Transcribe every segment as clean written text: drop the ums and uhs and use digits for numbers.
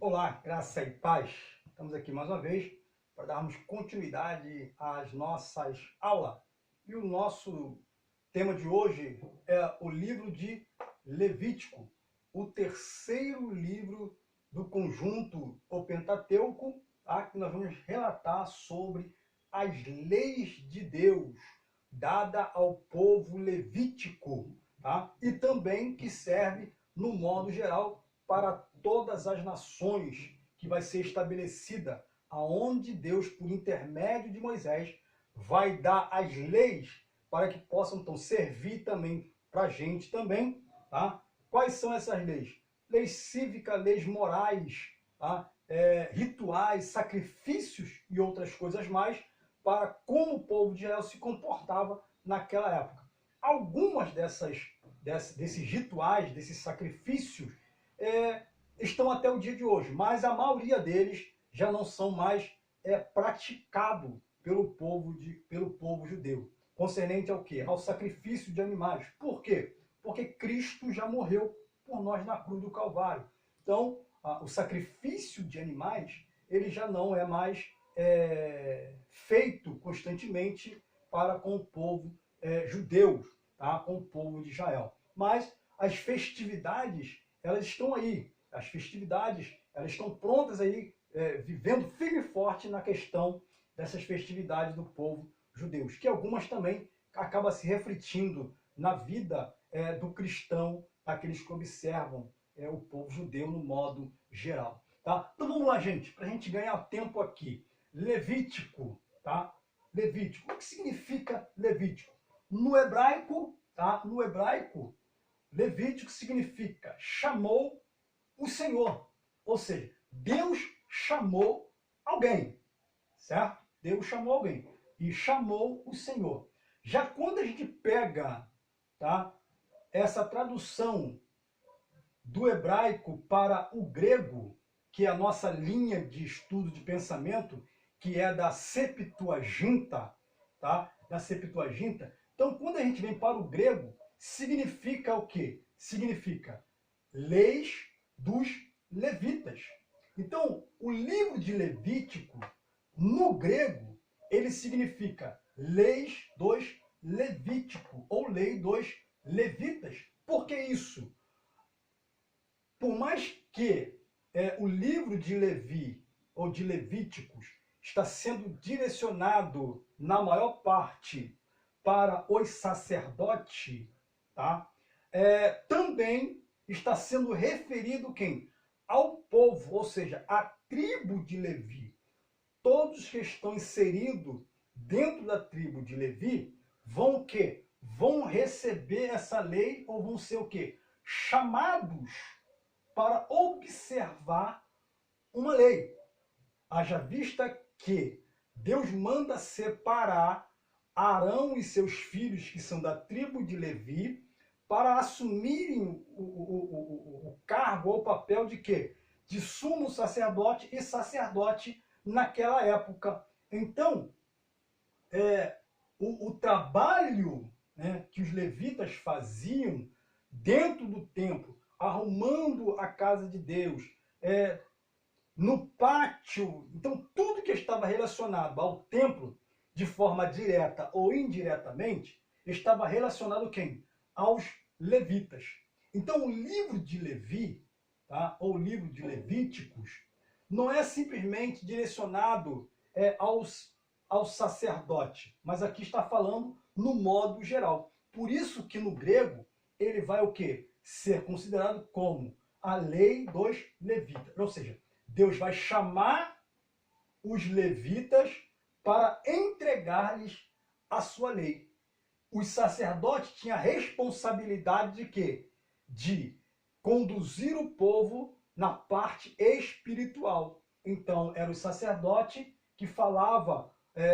Olá, graça e paz. Estamos aqui mais uma vez para darmos continuidade às nossas aulas. E o nosso tema de hoje é o livro de Levítico, o terceiro livro do conjunto, o Pentateuco, tá? Que nós vamos relatar sobre as leis de Deus dada ao povo levítico, tá? E também que serve, no modo geral, para todas as nações, que vai ser estabelecida aonde Deus, por intermédio de Moisés, vai dar as leis para que possam então servir também para a gente também, tá? Quais são essas leis? Leis cívicas, leis morais, tá? Rituais, sacrifícios e outras coisas mais, para como o povo de Israel se comportava naquela época. Algumas desses rituais, desses sacrifícios, estão até o dia de hoje, mas a maioria deles já não são mais praticado pelo povo judeu, concernente ao quê? Ao sacrifício de animais. Por quê? Porque Cristo já morreu por nós na cruz do Calvário. Então, o sacrifício de animais, ele já não é mais feito constantemente para com o povo judeu, tá? Com o povo de Israel. Mas as festividades, elas estão aí. As festividades, elas estão prontas aí, vivendo firme e forte na questão dessas festividades do povo judeu, que algumas também acabam se refletindo na vida do cristão, daqueles que observam o povo judeu no modo geral. Tá? Então vamos lá, gente, para a gente ganhar tempo aqui. Levítico, tá? Levítico. O que significa Levítico? No hebraico, tá? No hebraico, Levítico significa chamou o Senhor. Ou seja, Deus chamou alguém, certo? Deus chamou alguém e chamou o Senhor. Já quando a gente pega, tá, essa tradução do hebraico para o grego, que é a nossa linha de estudo de pensamento, que é da Septuaginta, tá? Da Septuaginta. Então, quando a gente vem para o grego, significa o quê? Significa leis dos levitas. Então, o livro de Levítico, no grego, ele significa leis dos Levítico, ou lei dos levitas. Por que isso? Por mais que o livro de Levi, ou de Levíticos, está sendo direcionado, na maior parte, para os sacerdotes, tá? Também está sendo referido quem? Ao povo, ou seja, à tribo de Levi. Todos que estão inseridos dentro da tribo de Levi vão o quê? Vão receber essa lei, ou vão ser o quê? Chamados para observar uma lei. Haja vista que Deus manda separar Arão e seus filhos, que são da tribo de Levi, para assumirem o cargo ou o papel de quê? De sumo sacerdote e sacerdote naquela época. Então, o trabalho, né, que os levitas faziam dentro do templo, arrumando a casa de Deus, no pátio, então tudo que estava relacionado ao templo, de forma direta ou indiretamente, estava relacionado quem? Aos levitas. Então o livro de Levi, tá? Ou o livro de Levíticos, não é simplesmente direcionado ao sacerdote, mas aqui está falando no modo geral. Por isso que no grego ele vai o quê? Ser considerado como a lei dos levitas. Ou seja, Deus vai chamar os levitas para entregar-lhes a sua lei. Os sacerdotes tinham a responsabilidade de quê? De conduzir o povo na parte espiritual. Então, era o sacerdote que falava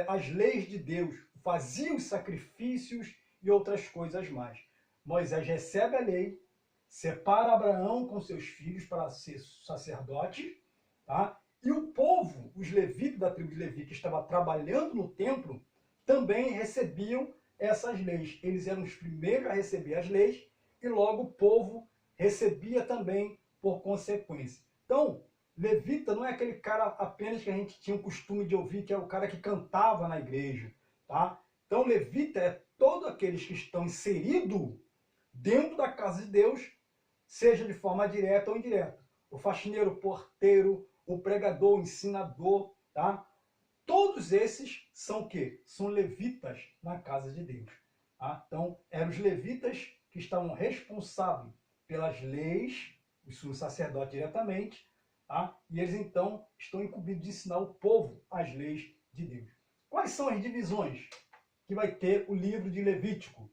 as leis de Deus, fazia os sacrifícios e outras coisas mais. Moisés recebe a lei, separa Abraão com seus filhos para ser sacerdote, tá? E o povo, os levitas da tribo de Levi, que estava trabalhando no templo, também recebiam essas leis. Eles eram os primeiros a receber as leis e logo o povo recebia também por consequência. Então, Levita não é aquele cara apenas que a gente tinha o costume de ouvir, que é o cara que cantava na igreja, tá? Então, levita é todos aqueles que estão inseridos dentro da casa de Deus, seja de forma direta ou indireta. O faxineiro, o porteiro, o pregador, o ensinador, tá? Todos esses são o quê? São levitas na casa de Deus. Tá? Então, eram os levitas que estavam responsáveis pelas leis, os sumos sacerdotes diretamente, tá? E eles então estão incumbidos de ensinar o povo as leis de Deus. Quais são as divisões que vai ter o livro de Levítico?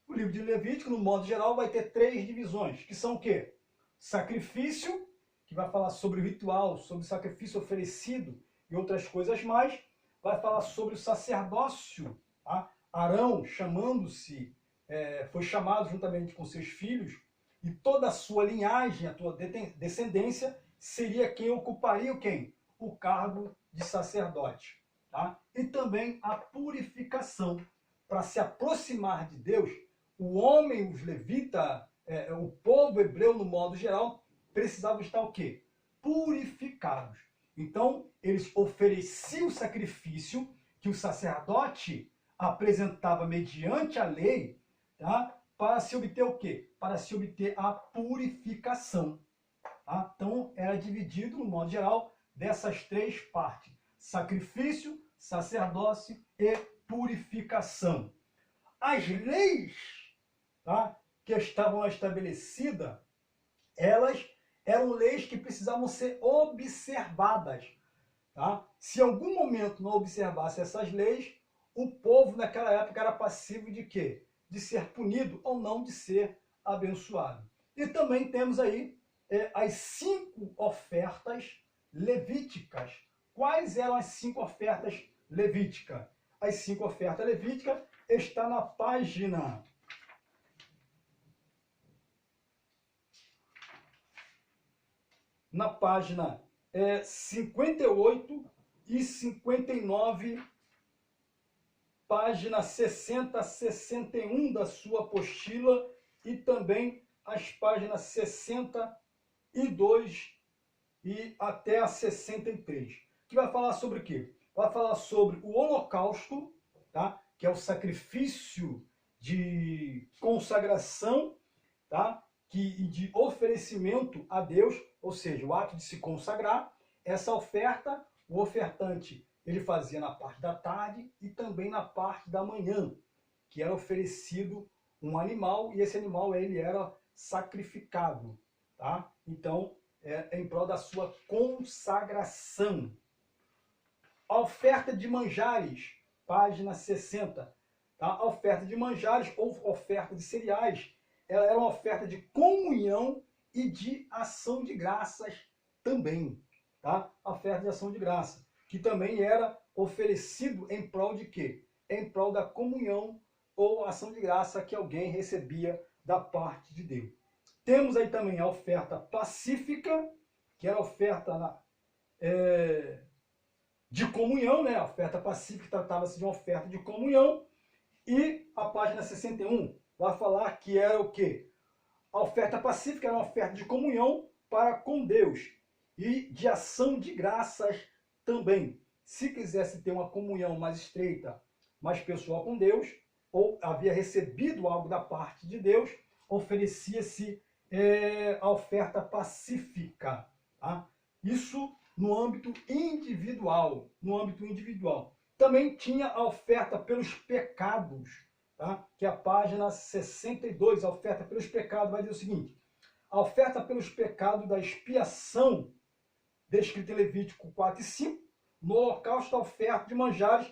O livro de Levítico, no modo geral, vai ter 3 divisões, que são o quê? Sacrifício, que vai falar sobre o ritual, sobre o sacrifício oferecido e outras coisas mais. Vai falar sobre o sacerdócio, tá? Arão, chamando-se, foi chamado juntamente com seus filhos, e toda a sua linhagem, a sua descendência, seria quem ocuparia o cargo de sacerdote. Tá? E também a purificação. Para se aproximar de Deus, o homem, os levitas, o povo hebreu, no modo geral, precisavam estar o quê? Purificados. Então, eles ofereciam o sacrifício que o sacerdote apresentava mediante a lei, tá? Para se obter o quê? Para se obter a purificação. Tá? Então, era dividido, no modo geral, dessas 3 partes. Sacrifício, sacerdócio e purificação. As leis, tá, que estavam estabelecidas, elas eram leis que precisavam ser observadas. Tá? Se em algum momento não observasse essas leis, o povo naquela época era passivo de quê? De ser punido ou não de ser abençoado. E também temos aí as 5 ofertas levíticas. Quais eram as 5 ofertas levíticas? As 5 ofertas levíticas estão na página 58 e 59, página 60 a 61 da sua apostila, e também as páginas 62 e até a 63. Que vai falar sobre o quê? Vai falar sobre o holocausto, tá? Que é o sacrifício de consagração, tá? De oferecimento a Deus, ou seja, o ato de se consagrar. Essa oferta, o ofertante, ele fazia na parte da tarde e também na parte da manhã, que era oferecido um animal, e esse animal ele era sacrificado, tá? Então, em prol da sua consagração. A oferta de manjares, página 60. Tá? A oferta de manjares ou oferta de cereais, ela era uma oferta de comunhão e de ação de graças também. Tá? A oferta de ação de graça, que também era oferecido em prol de quê? Em prol da comunhão ou ação de graça que alguém recebia da parte de Deus. Temos aí também a oferta pacífica, que era a oferta de comunhão, né? A oferta pacífica tratava-se de uma oferta de comunhão. E a página 61 vai falar que era o quê? A oferta pacífica era uma oferta de comunhão para com Deus e de ação de graças também. Se quisesse ter uma comunhão mais estreita, mais pessoal com Deus, ou havia recebido algo da parte de Deus, oferecia-se a oferta pacífica. Tá? Isso no âmbito individual. Também tinha a oferta pelos pecados, tá? Que é a página 62, a oferta pelos pecados, vai dizer o seguinte: a oferta pelos pecados da expiação, descrita em Levítico 4 e 5, no holocausto a oferta de manjares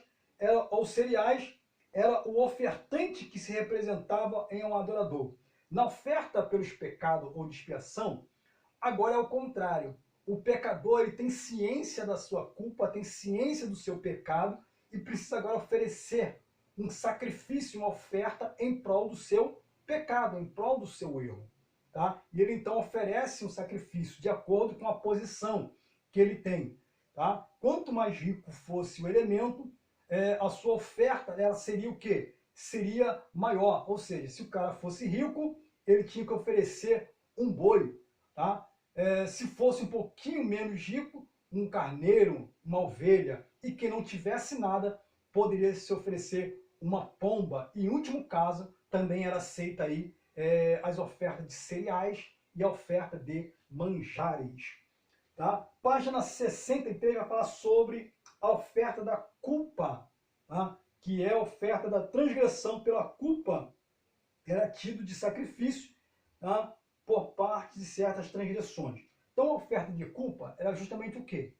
ou cereais, era o ofertante que se representava em um adorador. Na oferta pelos pecados ou de expiação, agora é o contrário. O pecador ele tem ciência da sua culpa, tem ciência do seu pecado e precisa agora oferecer um sacrifício, uma oferta em prol do seu pecado, em prol do seu erro. Tá? E ele então oferece um sacrifício de acordo com a posição que ele tem. Tá? Quanto mais rico fosse o elemento, a sua oferta ela seria o quê? Seria maior. Ou seja, se o cara fosse rico, ele tinha que oferecer um boi. Tá? se fosse um pouquinho menos rico, um carneiro, uma ovelha, e que não tivesse nada, poderia se oferecer uma pomba. E, em último caso, também era aceita aí as ofertas de cereais e a oferta de manjares. Tá? Página 63 vai falar sobre a oferta da culpa, tá? Que é a oferta da transgressão pela culpa, era tido de sacrifício, tá? Por parte de certas transgressões. Então a oferta de culpa era justamente o quê?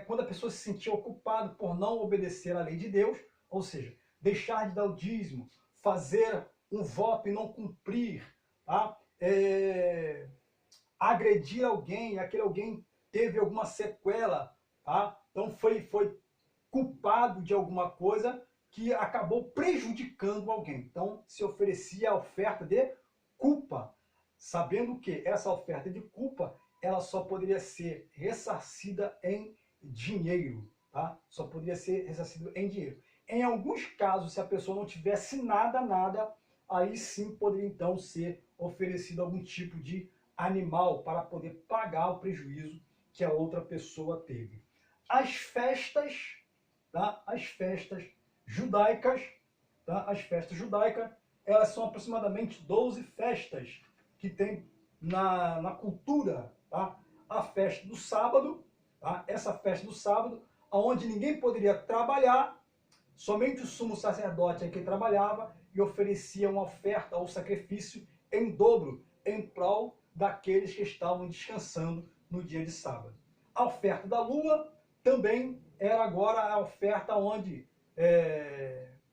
Quando a pessoa se sentia culpada por não obedecer à lei de Deus, ou seja, deixar de dar o dízimo, fazer um voto e não cumprir, tá? Agredir alguém, aquele alguém teve alguma sequela, tá? Então foi culpado de alguma coisa que acabou prejudicando alguém. Então se oferecia a oferta de culpa, sabendo que essa oferta de culpa ela só poderia ser ressarcida em dinheiro, tá? Só poderia ser ressarcido em dinheiro. Em alguns casos, se a pessoa não tivesse nada, aí sim poderia então ser oferecido algum tipo de animal para poder pagar o prejuízo que a outra pessoa teve. As festas, tá? As festas judaicas, tá? As festas judaicas, elas são aproximadamente 12 festas que tem na cultura, tá? A festa do sábado, tá? Essa festa do sábado, onde ninguém poderia trabalhar, somente o sumo sacerdote é que trabalhava e oferecia uma oferta ou sacrifício em dobro, em prol daqueles que estavam descansando no dia de sábado. A oferta da lua também era agora a oferta onde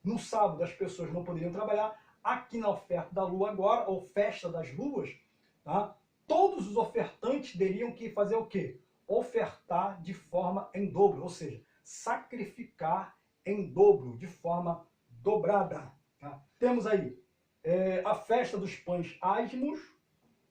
no sábado as pessoas não poderiam trabalhar. Aqui na oferta da lua agora, ou festa das luas, tá? Todos os ofertantes teriam que fazer o quê? Ofertar de forma em dobro, ou seja, sacrificar em dobro, de forma dobrada. Tá? Temos aí a festa dos pães asmos,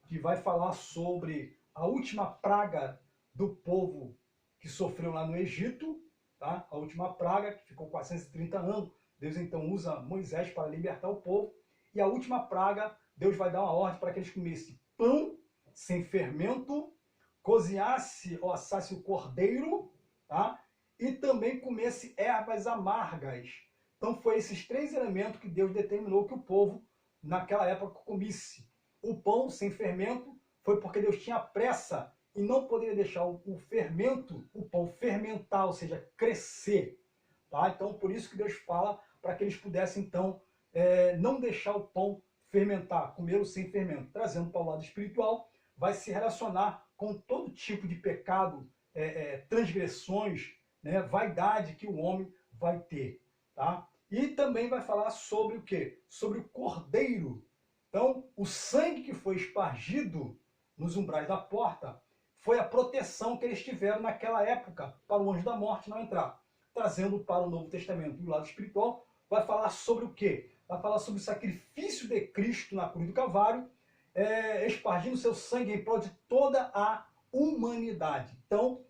que vai falar sobre a última praga do povo que sofreu lá no Egito, tá? A última praga, que ficou 430 anos. Deus então usa Moisés para libertar o povo. E a última praga, Deus vai dar uma ordem para que eles comessem pão sem fermento, cozinhasse ou assasse o cordeiro, tá? E também comesse ervas amargas. Então foi esses 3 elementos que Deus determinou que o povo naquela época comisse. O pão sem fermento foi porque Deus tinha pressa e não poderia deixar o fermento, o pão fermentar, ou seja, crescer. Tá? Então por isso que Deus fala para que eles pudessem então não deixar o pão fermentar, comê-lo sem fermento. Trazendo para o lado espiritual, vai se relacionar com todo tipo de pecado, transgressões, né, vaidade que o homem vai ter. Tá? E também vai falar sobre o quê? Sobre o cordeiro. Então, o sangue que foi espargido nos umbrais da porta foi a proteção que eles tiveram naquela época para o anjo da morte não entrar. Trazendo para o Novo Testamento do lado espiritual, vai falar sobre o quê? Vai falar sobre o sacrifício de Cristo na cruz do Calvário, espargindo seu sangue em prol de toda a humanidade. Então,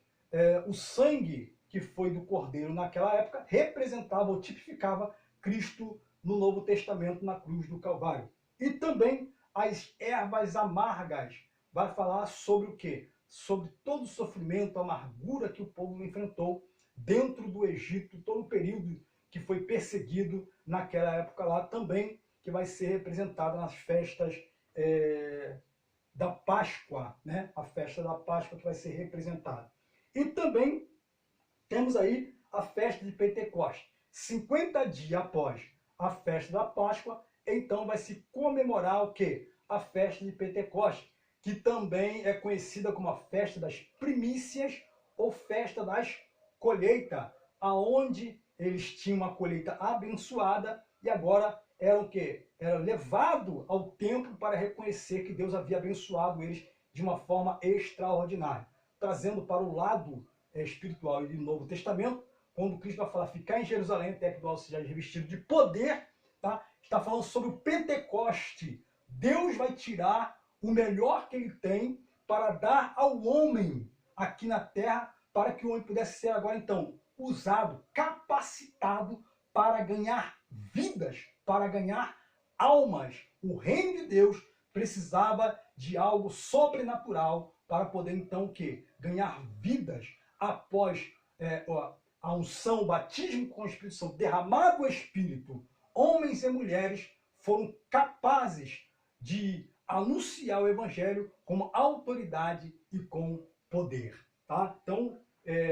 o sangue que foi do Cordeiro naquela época representava ou tipificava Cristo no Novo Testamento na cruz do Calvário. E também as ervas amargas. Vai falar sobre o quê? Sobre todo o sofrimento, a amargura que o povo enfrentou dentro do Egito, todo o período que foi perseguido naquela época lá também, que vai ser representado nas festas da Páscoa, né? A festa da Páscoa que vai ser representada. E também temos aí a festa de Pentecostes. 50 dias após a festa da Páscoa, então vai se comemorar o quê? A festa de Pentecostes, que também é conhecida como a festa das primícias ou festa das colheitas, aonde eles tinham uma colheita abençoada e agora era o quê? Era levado ao templo para reconhecer que Deus havia abençoado eles de uma forma extraordinária. Trazendo para o lado espiritual e do Novo Testamento, quando Cristo vai falar ficar em Jerusalém até que do alto seja revestido de poder, tá? Está falando sobre o Pentecoste. Deus vai tirar o melhor que ele tem para dar ao homem aqui na terra, para que o homem pudesse ser agora então usado, capacitado para ganhar vidas, para ganhar almas. O reino de Deus precisava de algo sobrenatural para poder então o quê? Ganhar vidas após a unção, o batismo com o Espírito Santo, derramado o Espírito. Homens e mulheres foram capazes de anunciar o Evangelho com autoridade e com poder. Tá? Então,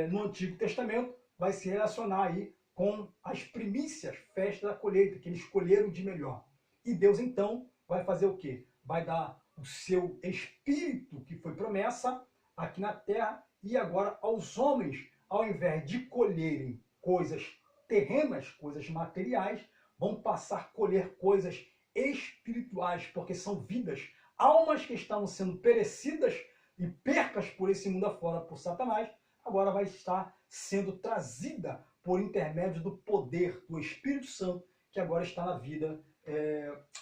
no Antigo Testamento, vai se relacionar aí com as primícias, festa da colheita, que eles colheram de melhor. E Deus, então, vai fazer o quê? Vai dar o seu Espírito, que foi promessa, aqui na terra, e agora aos homens, ao invés de colherem coisas terrenas, coisas materiais, vão passar a colher coisas espirituais, porque são vidas, almas que estavam sendo perecidas e percas por esse mundo afora por Satanás, agora vai estar sendo trazida por intermédio do poder do Espírito Santo, que agora está na vida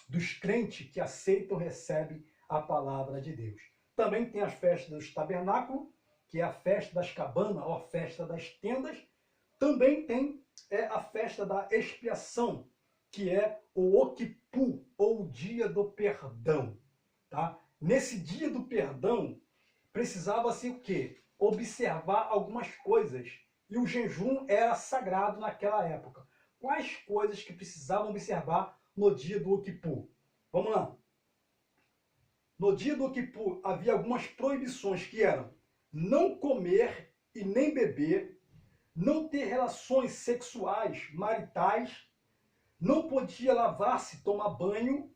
dos crentes que aceitam e recebem a palavra de Deus. Também tem as festas dos tabernáculos, que é a festa das cabanas, ou a festa das tendas. Também tem a festa da expiação, que é o Oquipu, ou o dia do perdão. Tá? Nesse dia do perdão, precisava-se o quê? Observar algumas coisas. E o jejum era sagrado naquela época. Quais coisas que precisavam observar no dia do Oquipu? Vamos lá. No dia do Oquipu havia algumas proibições que eram não comer e nem beber, não ter relações sexuais maritais, não podia lavar-se, tomar banho,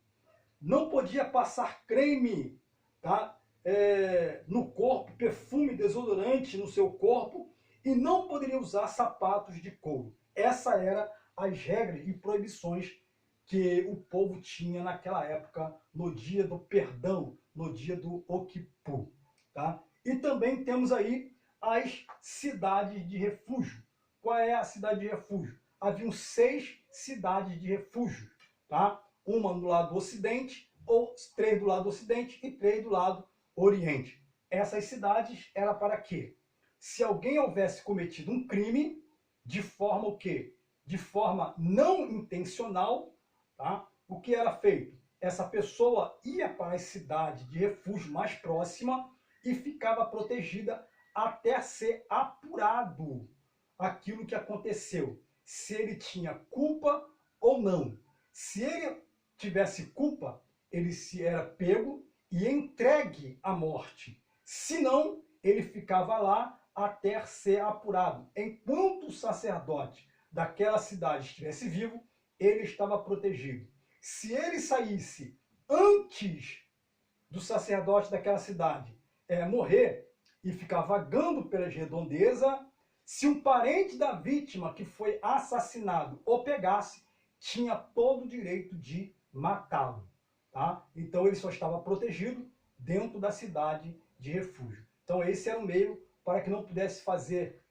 não podia passar creme, tá? No corpo, perfume, desodorante no seu corpo, e não poderia usar sapatos de couro. Essa era as regras e proibições que o povo tinha naquela época, no dia do perdão, no dia do Oquipu. Tá? E também temos aí as cidades de refúgio. Qual é a cidade de refúgio? Haviam 6 cidades de refúgio. Tá? Uma do lado do ocidente, ou 3 do lado do ocidente e 3 do lado oriente. Essas cidades eram para quê? Se alguém houvesse cometido um crime, de forma o quê? De forma não intencional, tá? O que era feito? Essa pessoa ia para a cidade de refúgio mais próxima e ficava protegida até ser apurado aquilo que aconteceu. Se ele tinha culpa ou não. Se ele tivesse culpa, ele se era pego e entregue à morte. Se não, ele ficava lá até ser apurado. Enquanto o sacerdote daquela cidade estivesse vivo, ele estava protegido. Se ele saísse antes do sacerdote daquela cidade morrer e ficar vagando pelas redondezas, se um parente da vítima que foi assassinado o pegasse, tinha todo o direito de matá-lo. Tá? Então ele só estava protegido dentro da cidade de refúgio. Então esse era o meio para que não pudesse fazer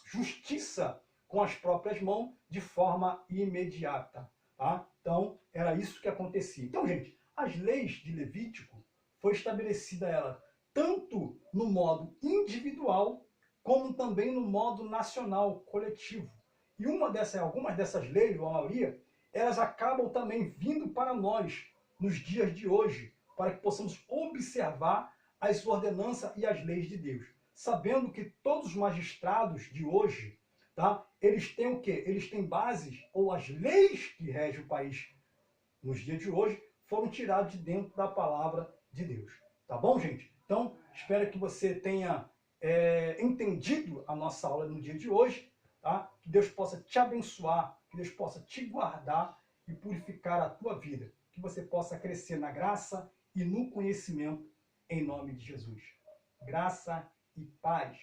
justiça com as próprias mãos de forma imediata. Tá? Então era isso que acontecia. Então, gente, as leis de Levítico foi estabelecida ela tanto no modo individual como também no modo nacional, coletivo. E algumas dessas leis, ou a maioria, elas acabam também vindo para nós nos dias de hoje, para que possamos observar as ordenanças e as leis de Deus. Sabendo que todos os magistrados de hoje, tá, eles têm o quê? Eles têm bases, ou as leis que regem o país nos dias de hoje, foram tiradas de dentro da palavra de Deus. Tá bom, gente? Então, espero que você tenha entendido a nossa aula no dia de hoje. Tá? Que Deus possa te abençoar, que Deus possa te guardar e purificar a tua vida. Que você possa crescer na graça e no conhecimento, em nome de Jesus. Graça e paz.